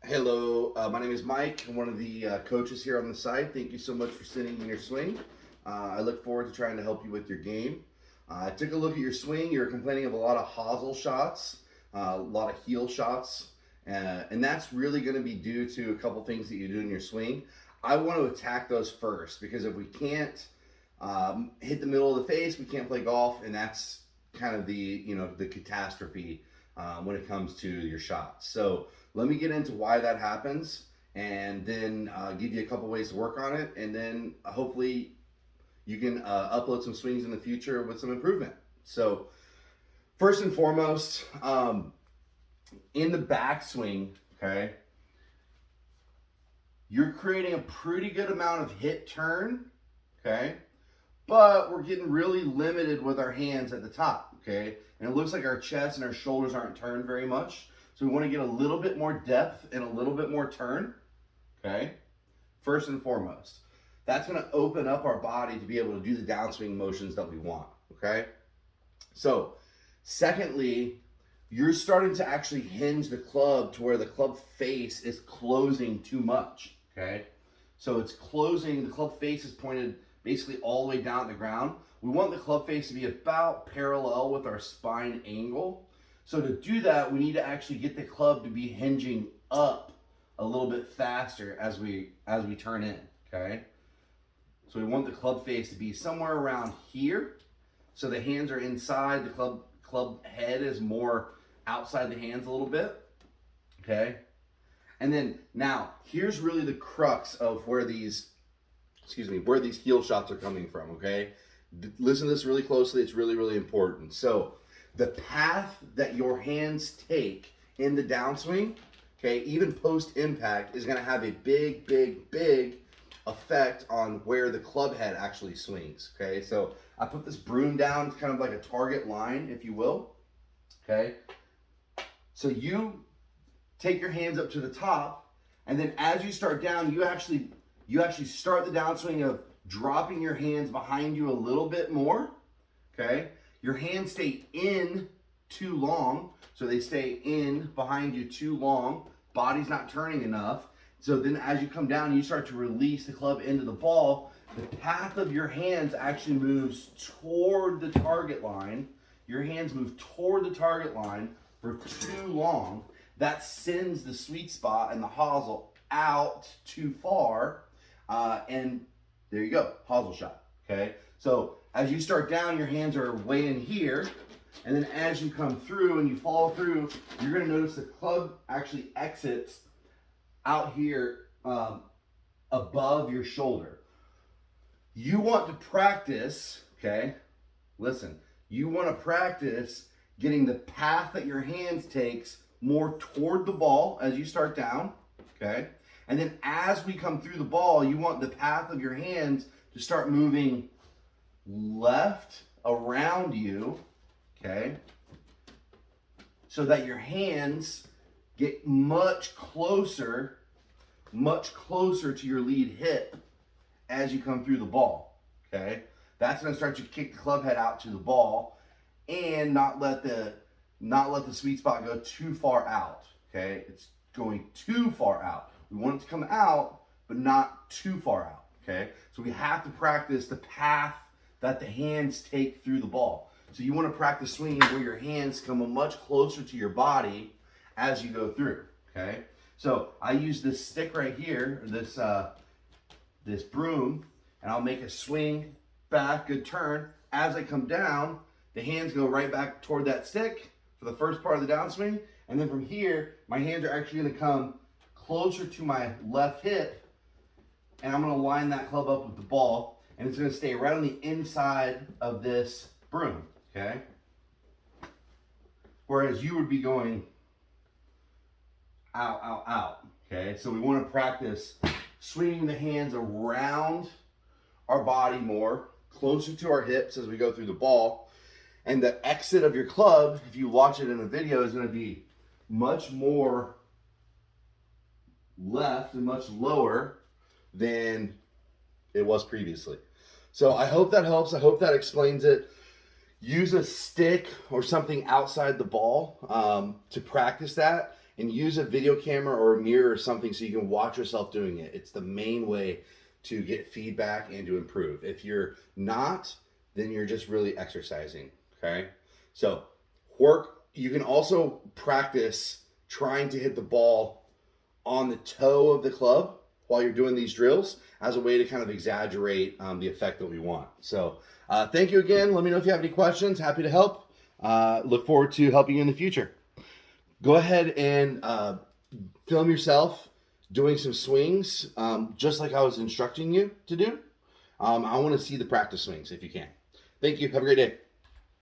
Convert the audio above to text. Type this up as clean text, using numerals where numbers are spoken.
Hello, my name is Mike. I'm one of the coaches here on the site. Thank you so much for sending me your swing. I look forward to trying to help you with your game. I took a look at your swing. You're complaining of a lot of hosel shots, a lot of heel shots, and that's really going to be due to a couple things that you do in your swing. I want to attack those first because if we can't hit the middle of the face, we can't play golf, and that's kind of the catastrophe when it comes to your shots. So let me get into why that happens and then give you a couple ways to work on it, and then hopefully you can upload some swings in the future with some improvement. So first and foremost, in the backswing, okay, you're creating a pretty good amount of hit turn, okay, but we're getting really limited with our hands at the top, okay, and it looks like our chest and our shoulders aren't turned very much. So we want to get a little bit more depth and a little bit more turn, okay? First and foremost. That's going to open up our body to be able to do the downswing motions that we want, okay? So, secondly, you're starting to actually hinge the club to where the club face is closing too much, okay? So it's closing, the club face is pointed basically all the way down at the ground. We want the club face to be about parallel with our spine angle. So to do that, we need to actually get the club to be hinging up a little bit faster as we turn in, okay? So we want the club face to be somewhere around here. So the hands are inside, the club head is more outside the hands a little bit, okay? And then now, here's really the crux of where these heel shots are coming from, okay? Listen to this really closely, it's really, really important. So the path that your hands take in the downswing, okay, even post-impact, is going to have a big, big, big effect on where the club head actually swings, okay? So I put this broom down, it's kind of like a target line, if you will, okay? So you take your hands up to the top, and then as you start down, you actually start the downswing of dropping your hands behind you a little bit more, okay? Your hands stay in too long, so they stay in behind you too long. Body's not turning enough. So then as you come down, you start to release the club into the ball. The path of your hands actually moves toward the target line. Your hands move toward the target line for too long. That sends the sweet spot and the hosel out too far. And there you go, hosel shot, okay? So as you start down, your hands are way in here, and then as you come through and you follow through, you're going to notice the club actually exits out here above your shoulder. You want to practice, okay, listen, you want to practice getting the path that your hands takes more toward the ball as you start down, okay? And then as we come through the ball, you want the path of your hands to start moving left around you, okay? So that your hands get much closer to your lead hip as you come through the ball, okay? That's going to start to kick the club head out to the ball and not let the sweet spot go too far out, okay? It's going too far out. We want it to come out, but not too far out, okay? So we have to practice the path that the hands take through the ball. So you want to practice swinging where your hands come much closer to your body as you go through, okay? So I use this stick right here, this broom, and I'll make a swing back, good turn. As I come down, the hands go right back toward that stick for the first part of the downswing, and then from here, my hands are actually going to come closer to my left hip, and I'm going to line that club up with the ball, and it's going to stay right on the inside of this broom, okay? Whereas you would be going out, out, out, okay? So we want to practice swinging the hands around our body more, closer to our hips as we go through the ball, and the exit of your club, if you watch it in a video, is going to be much more left and much lower than it was previously. So I hope that helps. I hope that explains it. Use a stick or something outside the ball to practice that. and use a video camera or a mirror or something so you can watch yourself doing it. It's the main way to get feedback and to improve. If you're not, then you're just really exercising, okay? So you can also practice trying to hit the ball on the toe of the club while you're doing these drills as a way to kind of exaggerate the effect that we want. So thank you again. Let me know if you have any questions. Happy to help. Look forward to helping you in the future. Go ahead and film yourself doing some swings, just like I was instructing you to do. I want to see the practice swings if you can. Thank you. Have a great day.